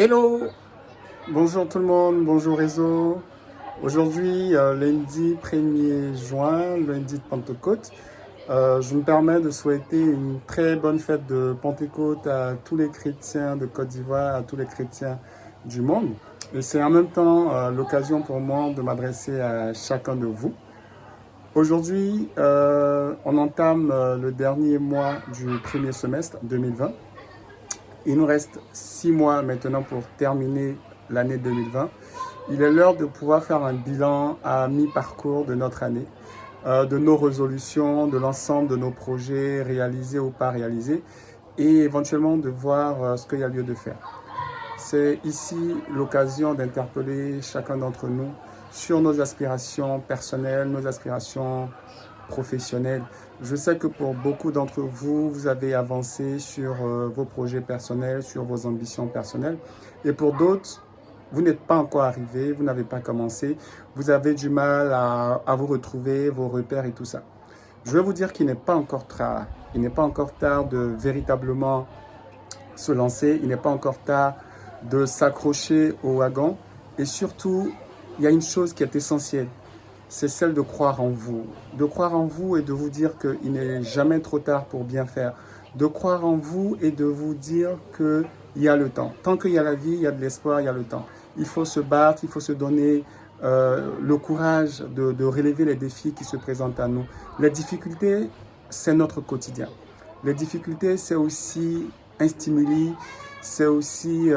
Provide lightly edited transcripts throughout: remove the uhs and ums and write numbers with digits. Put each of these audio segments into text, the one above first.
Hello, bonjour tout le monde, bonjour réseau. Aujourd'hui, lundi 1er juin, lundi de Pentecôte, je me permets de souhaiter une très bonne fête de Pentecôte à tous les chrétiens de Côte d'Ivoire, à tous les chrétiens du monde. Et c'est en même temps l'occasion pour moi de m'adresser à chacun de vous. Aujourd'hui, on entame le dernier mois du premier semestre 2020. Il nous reste 6 mois maintenant pour terminer l'année 2020. Il est l'heure de pouvoir faire un bilan à mi-parcours de notre année, de nos résolutions, de l'ensemble de nos projets réalisés ou pas réalisés, et éventuellement de voir ce qu'il y a lieu de faire. C'est ici l'occasion d'interpeller chacun d'entre nous sur nos aspirations personnelles, nos aspirations professionnelles. Je sais que pour beaucoup d'entre vous, vous avez avancé sur vos projets personnels, sur vos ambitions personnelles. Et pour d'autres, vous n'êtes pas encore arrivé, vous n'avez pas commencé, vous avez du mal à vous retrouver, vos repères et tout ça. Je veux vous dire qu'il n'est pas encore tard. Il n'est pas encore tard de véritablement se lancer. Il n'est pas encore tard de s'accrocher au wagon. Et surtout, il y a une chose qui est essentielle. C'est celle de croire en vous. De croire en vous et de vous dire qu'il n'est jamais trop tard pour bien faire. De croire en vous et de vous dire qu'il y a le temps. Tant qu'il y a la vie, il y a de l'espoir, il y a le temps. Il faut se battre, il faut se donner le courage de relever les défis qui se présentent à nous. Les difficultés, c'est notre quotidien. Les difficultés, c'est aussi un stimuli, c'est aussi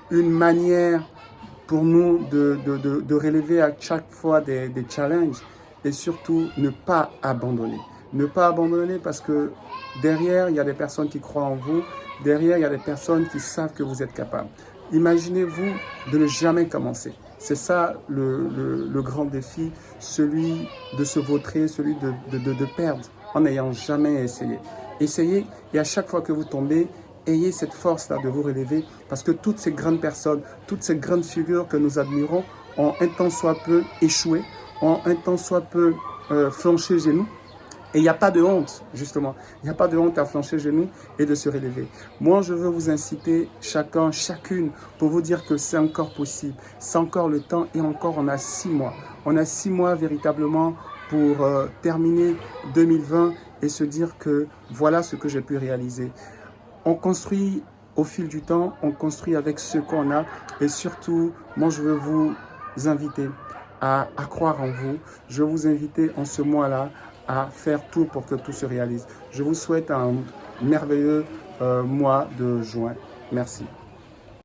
une manière pour nous de relever à chaque fois des challenges et surtout ne pas abandonner. Ne pas abandonner parce que derrière, il y a des personnes qui croient en vous, derrière, il y a des personnes qui savent que vous êtes capable. Imaginez-vous de ne jamais commencer. C'est ça le grand défi, celui de se vautrer, celui de perdre en n'ayant jamais essayé. Essayez et à chaque fois que vous tombez, ayez cette force-là de vous relever parce que toutes ces grandes personnes, toutes ces grandes figures que nous admirons ont un tant soit peu échoué, ont un tant soit peu flanché genoux. Et il n'y a pas de honte, justement. Il n'y a pas de honte à flancher genoux et de se relever. Moi, je veux vous inciter, chacun, chacune, pour vous dire que c'est encore possible. C'est encore le temps et encore, on a 6 mois. On a 6 mois véritablement pour terminer 2020 et se dire que voilà ce que j'ai pu réaliser. On construit au fil du temps, on construit avec ce qu'on a et surtout, moi je veux vous inviter à croire en vous. Je veux vous inviter en ce mois-là à faire tout pour que tout se réalise. Je vous souhaite un merveilleux mois de juin. Merci.